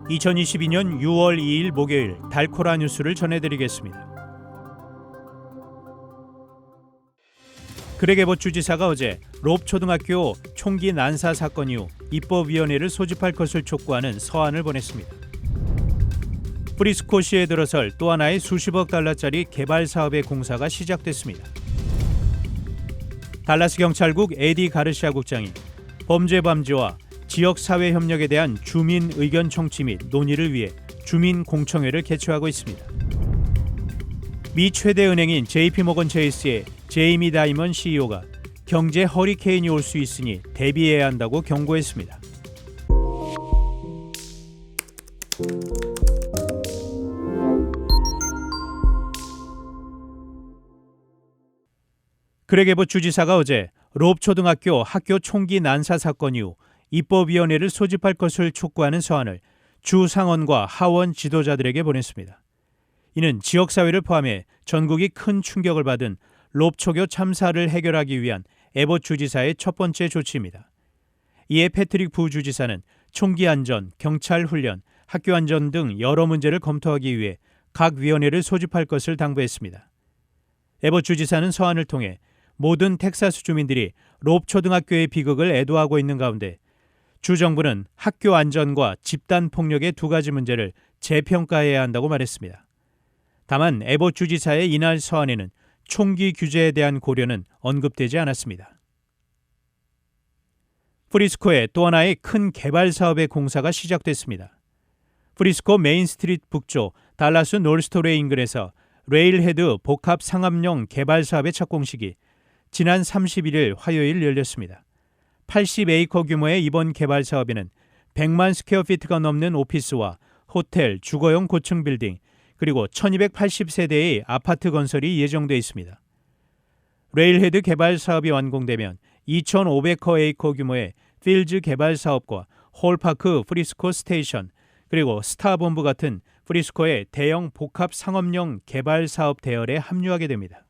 2022년 6월 2일 목요일 달코라 뉴스를 전해드리겠습니다. 그레게보 주지사가 어제 롭초등학교 총기 난사 사건 이후 입법위원회를 소집할 것을 촉구하는 서한을 보냈습니다. 프리스코시에 들어설 또 하나의 수십억 달러짜리 개발 사업의 공사가 시작됐습니다. 달라스 경찰국 에디 가르시아 국장이 범죄 방지와 지역사회 협력에 대한 주민 의견 청취 및 논의를 위해 주민 공청회를 개최하고 있습니다. 미 최대 은행인 JP모건 체이스의 제이미 다이먼 CEO가 경제 허리케인이 올 수 있으니 대비해야 한다고 경고했습니다. 그레게보 주지사가 어제 롭초등학교 학교 총기 난사 사건 이후 입법위원회를 소집할 것을 촉구하는 서한을 주 상원과 하원 지도자들에게 보냈습니다. 이는 지역사회를 포함해 전국이 큰 충격을 받은 롭초교 참사를 해결하기 위한 에봇 주지사의 첫 번째 조치입니다. 이에 패트릭 부 주지사는 총기 안전, 경찰 훈련, 학교 안전 등 여러 문제를 검토하기 위해 각 위원회를 소집할 것을 당부했습니다. 에봇 주지사는 서한을 통해 모든 텍사스 주민들이 롭초등학교의 비극을 애도하고 있는 가운데 주 정부는 학교 안전과 집단 폭력의 두 가지 문제를 재평가해야 한다고 말했습니다. 다만 에봇 주지사의 이날 서한에는 총기 규제에 대한 고려는 언급되지 않았습니다. 프리스코에 또 하나의 큰 개발 사업의 공사가 시작됐습니다. 프리스코 메인스트리트 북쪽 달라스 놀스토레 인근에서 레일헤드 복합 상업용 개발 사업의 착공식이 지난 31일 화요일 열렸습니다. 80에이커 규모의 이번 개발 사업에는 100만 스퀘어피트가 넘는 오피스와 호텔, 주거용 고층 빌딩, 그리고 1280세대의 아파트 건설이 예정돼 있습니다. 레일헤드 개발 사업이 완공되면 2500에이커 규모의 필즈 개발 사업과 홀파크 프리스코 스테이션, 그리고 스타본부 같은 프리스코의 대형 복합 상업용 개발 사업 대열에 합류하게 됩니다.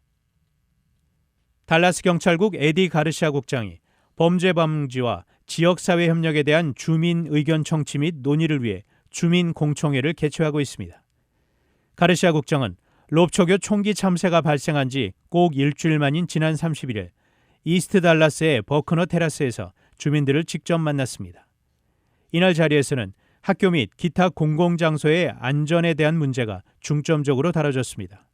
달라스 경찰국 에디 가르시아 국장이 범죄 방지와 지역사회 협력에 대한 주민 의견 청취 및 논의를 위해 주민 공청회를 개최하고 있습니다. 가르시아 국장은 롭초교 총기 참사가 발생한 지 꼭 일주일 만인 지난 31일 이스트 달라스의 버크너 테라스에서 주민들을 직접 만났습니다. 이날 자리에서는 학교 및 기타 공공장소의 안전에 대한 문제가 중점적으로 다뤄졌습니다.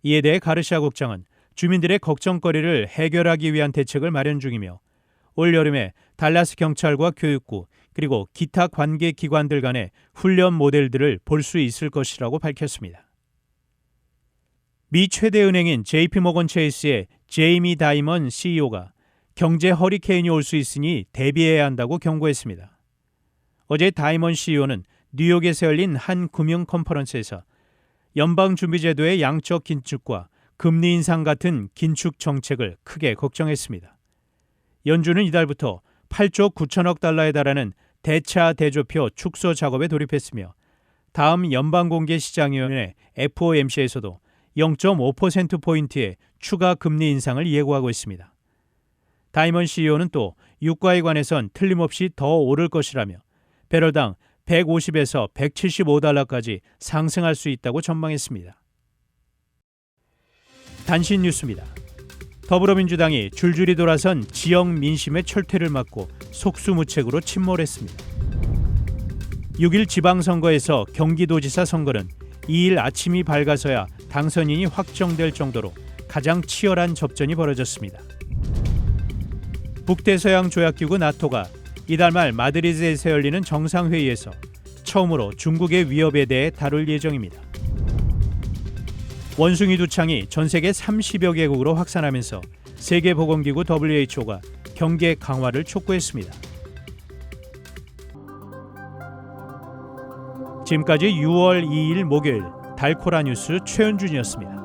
이에 대해 가르시아 국장은 주민들의 걱정거리를 해결하기 위한 대책을 마련 중이며 올 여름에 달라스 경찰과 교육부 그리고 기타 관계기관들 간의 훈련 모델들을 볼 수 있을 것이라고 밝혔습니다. 미 최대 은행인 JP모건 체이스의 제이미 다이먼 CEO가 경제 허리케인이 올 수 있으니 대비해야 한다고 경고했습니다. 어제 다이먼 CEO는 뉴욕에서 열린 한 금융 컨퍼런스에서 연방준비제도의 양적 긴축과 금리 인상 같은 긴축 정책을 크게 걱정했습니다. 연준은 이달부터 8조 9천억 달러에 달하는 대차 대조표 축소 작업에 돌입했으며 다음 연방공개시장위원회 FOMC에서도 0.5%포인트의 추가 금리 인상을 예고하고 있습니다. 다이먼 CEO는 또 유가에 관해선 틀림없이 더 오를 것이라며 배럴당 150에서 175달러까지 상승할 수 있다고 전망했습니다. 단신 뉴스입니다. 더불어민주당이 줄줄이 돌아선 지역 민심의 철퇴를 막고 속수무책으로 침몰했습니다. 6일 지방선거에서 경기도지사 선거는 2일 아침이 밝아서야 당선인이 확정될 정도로 가장 치열한 접전이 벌어졌습니다. 북대서양 조약기구 나토가 이달 말 마드리드에서 열리는 정상회의에서 처음으로 중국의 위협에 대해 다룰 예정입니다. 원숭이 두창이 전 세계 30여 개국으로 확산하면서 세계보건기구 WHO가 경계 강화를 촉구했습니다. 지금까지 6월 2일 목요일 달코라 뉴스 최현준이었습니다.